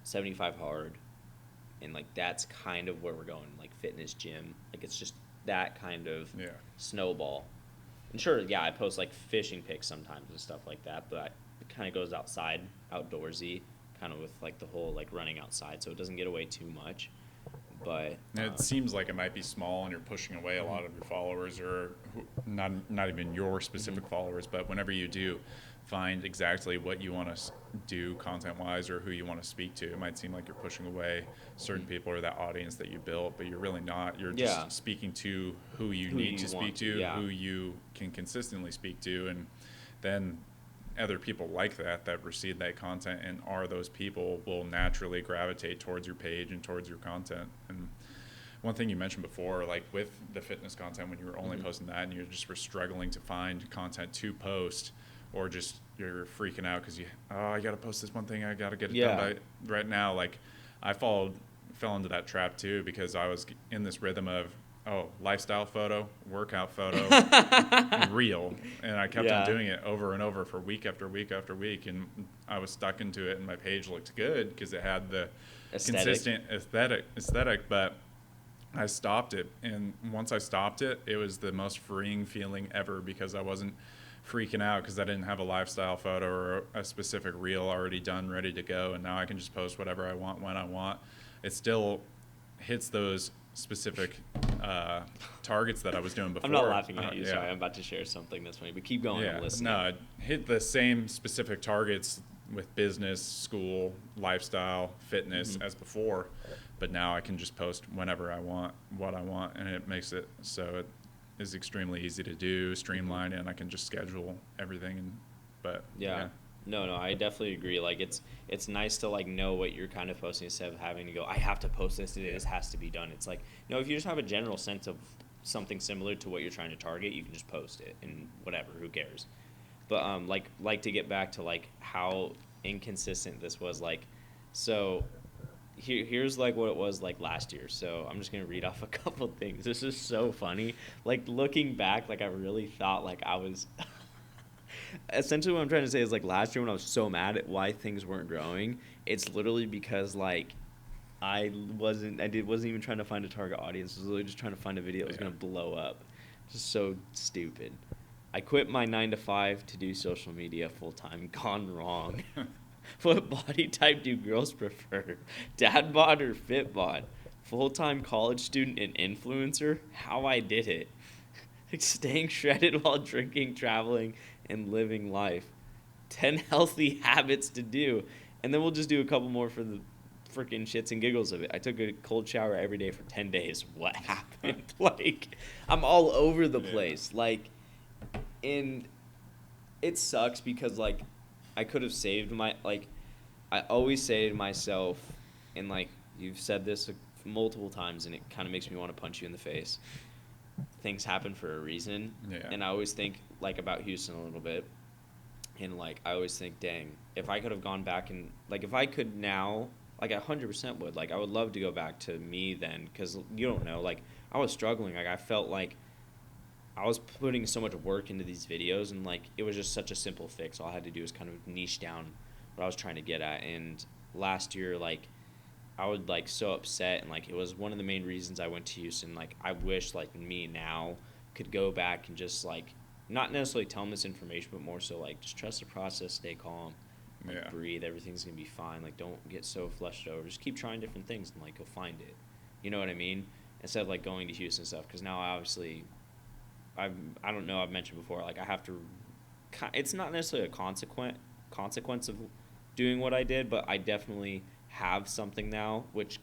75 hard, and like that's kind of where we're going, like fitness gym. Like it's just that kind of snowball. And sure, yeah, I post like fishing pics sometimes and stuff like that, but it kind of goes outside, outdoorsy, kind of with like the whole like running outside, so it doesn't get away too much. But it seems like it might be small and you're pushing away a lot of your followers, or not even your specific followers, but whenever you do find exactly what you want to do content-wise or who you want to speak to, it might seem like you're pushing away certain people or that audience that you built, but you're really not. You're just speaking to who you need to speak to, who you can consistently speak to, and then other people like that receive that content and are those people will naturally gravitate towards your page and towards your content. And one thing you mentioned before, like with the fitness content, when you were only posting that and you just were struggling to find content to post, or just you're freaking out because I got to post this one thing, I got to get it done by right now. Like I fell into that trap too, because I was in this rhythm of, lifestyle photo, workout photo, reel. And I kept on doing it over and over for week after week after week. And I was stuck into it, and my page looked good because it had the consistent aesthetic, but I stopped it. And once I stopped it, it was the most freeing feeling ever, because I wasn't freaking out because I didn't have a lifestyle photo or a specific reel already done, ready to go. And now I can just post whatever I want when I want. It still hits those specific targets that I was doing before. I'm not laughing at you. Sorry, I'm about to share something that's funny, but keep going. I'm listening. No, it hit the same specific targets with business, school, lifestyle, fitness as before, but now I can just post whenever I want, what I want, and it makes it so it is extremely easy to do, streamlined, and I can just schedule everything. But Yeah. No, I definitely agree. Like it's nice to like know what you're kind of posting instead of having to go, I have to post this today, this has to be done. It's like, if you just have a general sense of something similar to what you're trying to target, you can just post it and whatever, who cares. But like to get back to like how inconsistent this was, like, so here's like what it was like last year. So I'm just gonna read off a couple things. This is so funny. Like looking back, like I really thought like I was essentially what I'm trying to say is like last year when I was so mad at why things weren't growing, it's literally because like wasn't even trying to find a target audience. I was literally just trying to find a video that was gonna blow up. Just so stupid. I quit my 9 to 5 to do social media full time. Gone wrong. What body type do girls prefer? Dad bod or fit bod? Full time college student and influencer? How I did it. Staying shredded while drinking, traveling, and living life. 10 healthy habits to do. And then we'll just do a couple more for the freaking shits and giggles of it. I took a cold shower every day for 10 days. What happened? Like, I'm all over the place. Like, and it sucks because, like, I could have saved my, like, I always say to myself, and, like, you've said this multiple times, and it kind of makes me want to punch you in the face. Things happen for a reason. Yeah. And I always think, like, about Houston a little bit. And, like, I always think, dang, if I could have gone back and, like, if I could now, like, I 100% would. Like, I would love to go back to me then because you don't know. Like, I was struggling. Like, I felt like I was putting so much work into these videos, and, like, it was just such a simple fix. All I had to do was kind of niche down what I was trying to get at. And last year, like, I was, like, so upset, and, like, it was one of the main reasons I went to Houston. Like, I wish, like, me now could go back and just, like, not necessarily tell them this information, but more so, like, just trust the process, stay calm, like, breathe, everything's going to be fine. Like, don't get so flushed over. Just keep trying different things, and, like, you'll find it. You know what I mean? Instead of, like, going to Houston and stuff, because now I obviously, I don't know, I've mentioned before, like, I have to, it's not necessarily a consequence of doing what I did, but I definitely have something now, which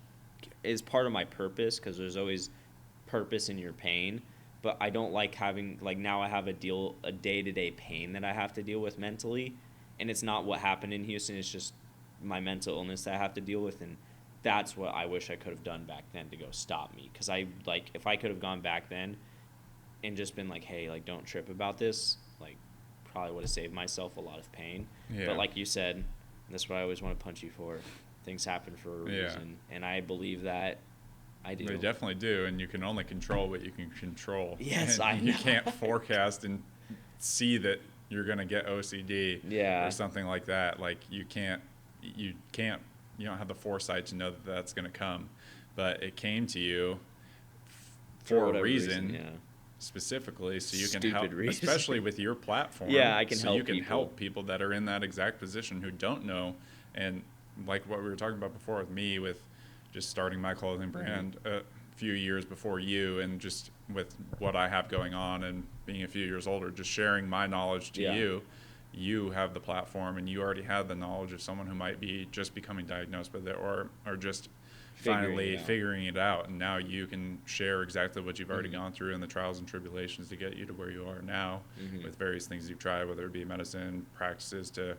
is part of my purpose, because there's always purpose in your pain. But I don't like having, like, now I have a day-to-day pain that I have to deal with mentally, and it's not what happened in Houston, it's just my mental illness that I have to deal with, and that's what I wish I could have done back then to go stop me. Because I, like, if I could have gone back then and just been like, hey, like, don't trip about this, like, probably would have saved myself a lot of pain. Yeah. But like you said, and that's what I always want to punch you for, things happen for a reason, and I believe that. I do. They definitely do, and you can only control what you can control. Yes, and I know. You can't forecast and see that you're going to get OCD or something like that. Like, you don't have the foresight to know that that's going to come. But it came to you for a reason specifically, so you can help, especially with your platform. Yeah, I can help So you can people. help people that are in that exact position who don't know. And like what we were talking about before with me, with just starting my clothing brand a few years before you, and just with what I have going on and being a few years older, just sharing my knowledge to you have the platform, and you already have the knowledge of someone who might be just becoming diagnosed with it or just finally figuring it out. And now you can share exactly what you've already gone through and the trials and tribulations to get you to where you are now with various things you've tried, whether it be medicine, practices to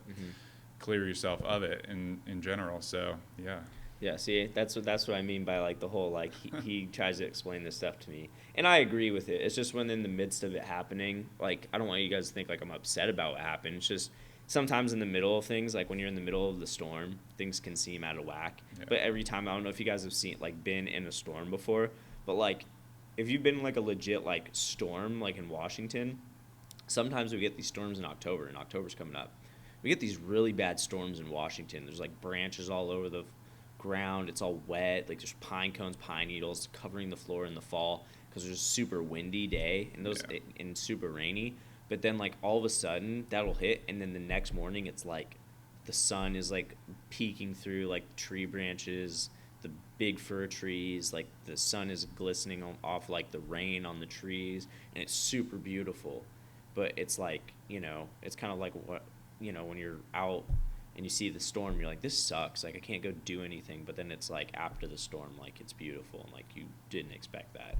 clear yourself of it in general. So, yeah. Yeah, see, that's what I mean by, like, the whole, like, he tries to explain this stuff to me. And I agree with it. It's just when in the midst of it happening, like, I don't want you guys to think, like, I'm upset about what happened. It's just sometimes in the middle of things, like, when you're in the middle of the storm, things can seem out of whack. Yeah. But every time, I don't know if you guys have been in a storm before, but, like, if you've been in, like, a legit, like, storm, like, in Washington, sometimes we get these storms in October, and October's coming up. We get these really bad storms in Washington. There's, like, branches all over the ground, it's all wet, like there's pine cones, pine needles covering the floor in the fall because there's a super windy day and super rainy. But then, like, all of a sudden that'll hit, and then the next morning it's like the sun is like peeking through like tree branches, the big fir trees, like the sun is glistening off like the rain on the trees, and it's super beautiful. But it's like, it's kind of like what, when you're out and you see the storm, you're like, this sucks. Like, I can't go do anything. But then it's like after the storm, like, it's beautiful, and like you didn't expect that.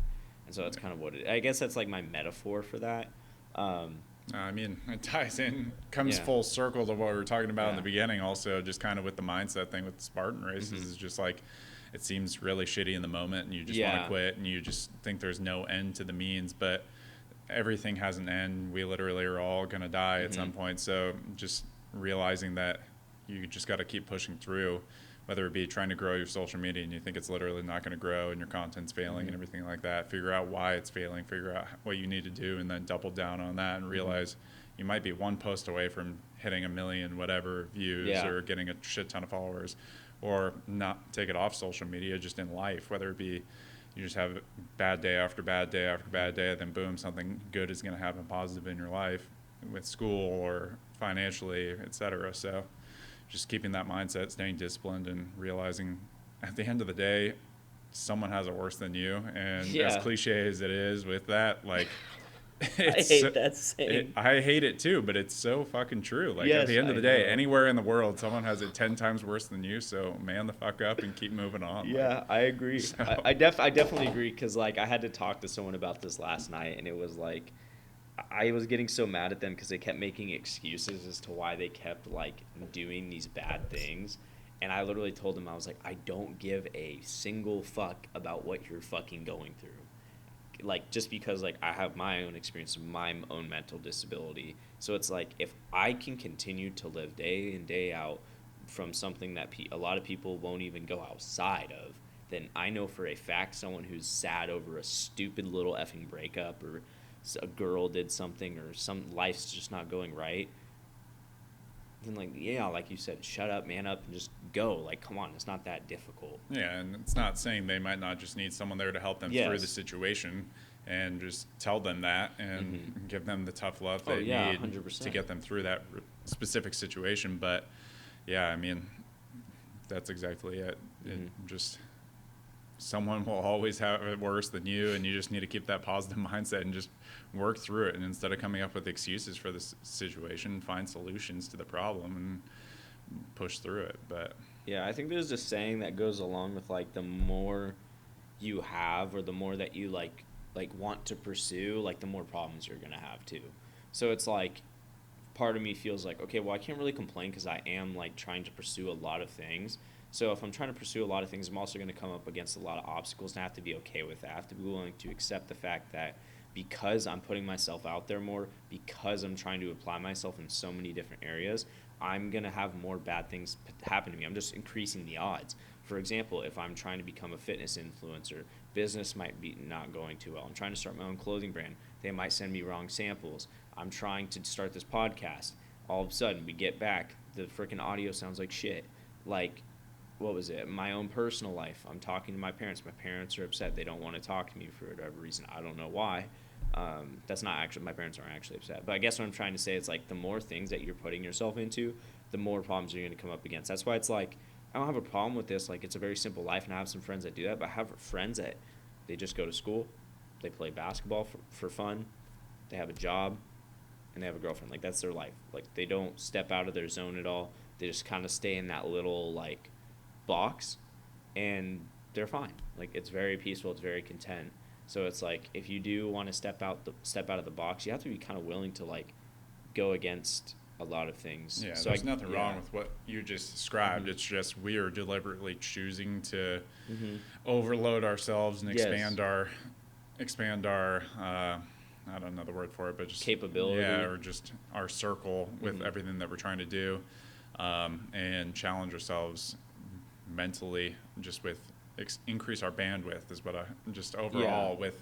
And so that's kind of what I guess that's like my metaphor for that. I mean, it ties in, comes Yeah. full circle to what we were talking about in Yeah. the beginning. Also, just kind of with the mindset thing with the Spartan races, is just like, it seems really shitty in the moment, and you just want to quit, and you just think there's no end to the means. But everything has an end. We literally are all gonna die at some point. So just realizing that you just got to keep pushing through, whether it be trying to grow your social media and you think it's literally not going to grow and your content's failing and everything like that. Figure out why it's failing, figure out what you need to do, and then double down on that and realize you might be one post away from hitting 1 million whatever views or getting a shit ton of followers, or not take it off social media, just in life, whether it be you just have bad day after bad day after bad day, then boom, something good is going to happen positive in your life with school or financially, etc. So just keeping that mindset, staying disciplined, and realizing at the end of the day, someone has it worse than you. And as cliche as it is with that, like, I hate that saying. I hate it too, but it's so fucking true. Like, at the end of the day, anywhere in the world, someone has it 10 times worse than you. So man the fuck up and keep moving on. Yeah, I agree. So. I definitely agree, because like I had to talk to someone about this last night, and it was like I was getting so mad at them because they kept making excuses as to why they kept like doing these bad things. And I literally told them, I was like, I don't give a single fuck about what you're fucking going through. Like, just because like I have my own experience, my own mental disability. So it's like, if I can continue to live day in, day out from something that a lot of people won't even go outside of, then I know for a fact someone who's sad over a stupid little effing breakup, or a girl did something, or some life's just not going right, then like, like you said, shut up, man up, and just go. Like, come on, it's not that difficult. Yeah, and it's not saying they might not just need someone there to help them through the situation, and just tell them that and give them the tough love they need 100%. to get them through that specific situation. But yeah, I mean, that's exactly it. It just, someone will always have it worse than you, and you just need to keep that positive mindset and just work through it. And instead of coming up with excuses for this situation, find solutions to the problem and push through it. But yeah, I think there's a saying that goes along with like, the more you have, or the more that you like want to pursue, like the more problems you're gonna have too. So it's like, part of me feels like, okay, well, I can't really complain because I am like trying to pursue a lot of things. So if I'm trying to pursue a lot of things, I'm also going to come up against a lot of obstacles, and I have to be okay with that. I have to be willing to accept the fact that because I'm putting myself out there more, because I'm trying to apply myself in so many different areas, I'm going to have more bad things happen to me. I'm just increasing the odds. For example, if I'm trying to become a fitness influencer, business might be not going too well. I'm trying to start my own clothing brand. They might send me wrong samples. I'm trying to start this podcast. All of a sudden, we get back, the freaking audio sounds like shit. Like, what was it? My own personal life. I'm talking to my parents. My parents are upset. They don't want to talk to me for whatever reason. I don't know why. That's not actually, my parents aren't actually upset. But I guess what I'm trying to say is like, the more things that you're putting yourself into, the more problems you're going to come up against. That's why it's like, I don't have a problem with this. Like, it's a very simple life, and I have some friends that do that. But I have friends that they just go to school, they play basketball for fun, they have a job, and they have a girlfriend. Like, that's their life. Like, they don't step out of their zone at all. They just kind of stay in that little like box, and they're fine. Like, it's very peaceful, it's very content. So it's like, if you do want to step out of the box, you have to be kind of willing to like go against a lot of things. Yeah, so there's nothing wrong with what you just described. It's just we are deliberately choosing to overload ourselves and expand our I don't know the word for it, but just capability. Yeah, or just our circle with everything that we're trying to do, and challenge ourselves mentally, just with increase our bandwidth is what I just overall with,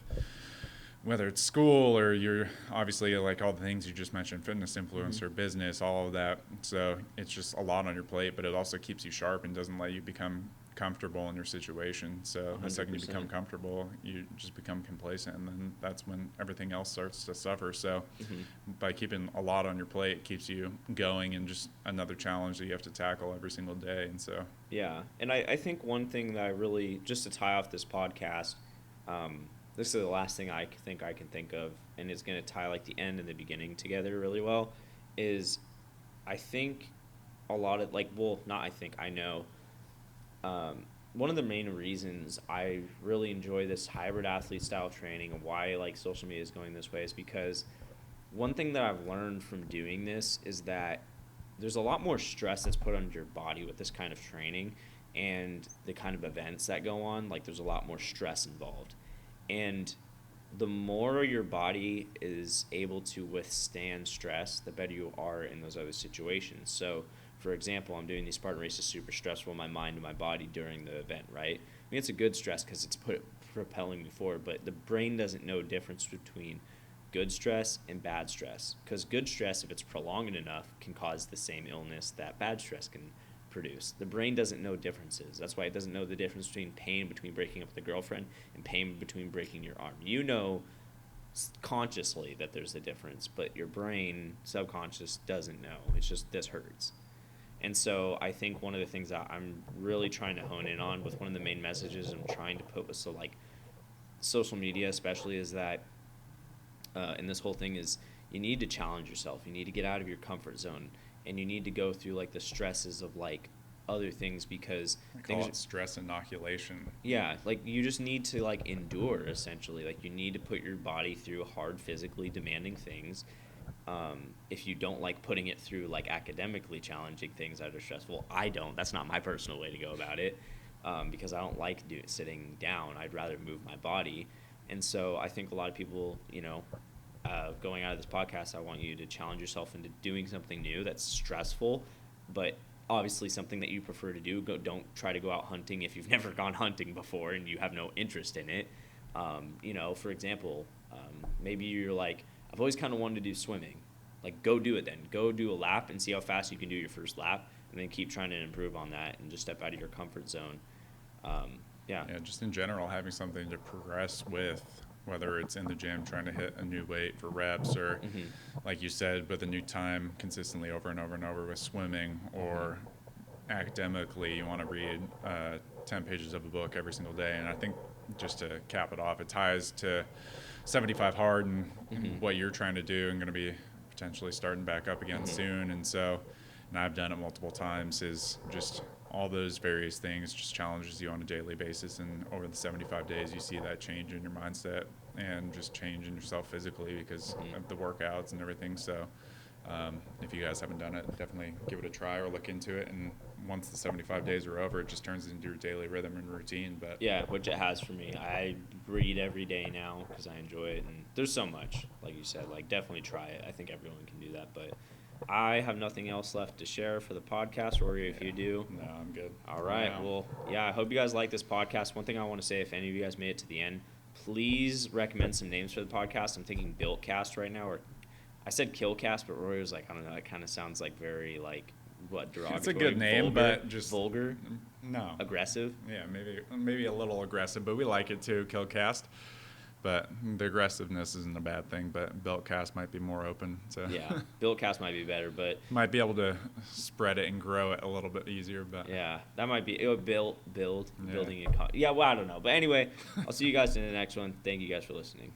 whether it's school or you're obviously like all the things you just mentioned, fitness influencer, business, all of that. So it's just a lot on your plate, but it also keeps you sharp and doesn't let you become comfortable in your situation. So the second you become comfortable, you just become complacent, and then that's when everything else starts to suffer. So by keeping a lot on your plate, it keeps you going, and just another challenge that you have to tackle every single day. And so and I think one thing that I really, just to tie off this podcast, this is the last thing I can think of, and it's going to tie like the end and the beginning together really well, is I think a lot of like, well, not I think, I know. One of the main reasons I really enjoy this hybrid athlete style training and why like social media is going this way is because one thing that I've learned from doing this is that there's a lot more stress that's put on your body with this kind of training and the kind of events that go on. Like there's a lot more stress involved. And the more your body is able to withstand stress, the better you are in those other situations. So, for example, I'm doing these Spartan races super stressful, my mind and my body during the event, right? I mean, it's a good stress because it's propelling me forward, but the brain doesn't know difference between good stress and bad stress, because good stress, if it's prolonged enough, can cause the same illness that bad stress can produce. The brain doesn't know differences. That's why it doesn't know the difference between pain between breaking up with a girlfriend and pain between breaking your arm. You know consciously that there's a difference, but your brain, subconscious, doesn't know. It's just, this hurts. And so I think one of the things that I'm really trying to hone in on with one of the main messages I'm trying to put with social media especially is that and this whole thing is, you need to challenge yourself. You need to get out of your comfort zone, and you need to go through like the stresses of like other things, because I call it stress inoculation. Yeah, like you just need to like endure essentially. Like you need to put your body through hard, physically demanding things. If you don't like putting it through like academically challenging things that are stressful, I don't. That's not my personal way to go about it, because I don't like sitting down. I'd rather move my body. And so I think a lot of people, going out of this podcast, I want you to challenge yourself into doing something new that's stressful, but obviously something that you prefer to do. Don't try to go out hunting if you've never gone hunting before and you have no interest in it. For example, maybe you're like, I've always kind of wanted to do swimming. Like, go do it then. Go do a lap and see how fast you can do your first lap, and then keep trying to improve on that and just step out of your comfort zone. Yeah, just in general, having something to progress with, whether it's in the gym trying to hit a new weight for reps, or like you said, with a new time consistently over and over and over with swimming, or academically you want to read 10 pages of a book every single day. And I think, just to cap it off, it ties to 75 hard and what you're trying to do and going to be potentially starting back up again soon. And so, and I've done it multiple times, is just all those various things just challenges you on a daily basis, and over the 75 days you see that change in your mindset and just change in yourself physically because of the workouts and everything. So if you guys haven't done it, definitely give it a try or look into it, and once the 75 days are over, it just turns into your daily rhythm and routine. But yeah, which it has for me. I read every day now because I enjoy it, and there's so much, like you said, like definitely try it. I think everyone can do that, but I have nothing else left to share for the podcast. Rory, if you do. No, I'm good. All right. Well, yeah, I hope you guys like this podcast. One thing I want to say, if any of you guys made it to the end, please recommend some names for the podcast. I'm thinking Builtcast right now, or I said Killcast, but Rory was like, I don't know, it kind of sounds like very like, what, derogatory? It's a good name, vulgar, but just vulgar. No. Aggressive. Yeah, maybe a little aggressive, but we like it too, Killcast. But the aggressiveness isn't a bad thing, but Builtcast might be more open. So yeah, Builtcast might be better, but might be able to spread it and grow it a little bit easier. But yeah, that might be it. Would building it. Yeah, well, I don't know. But anyway, I'll see you guys in the next one. Thank you guys for listening.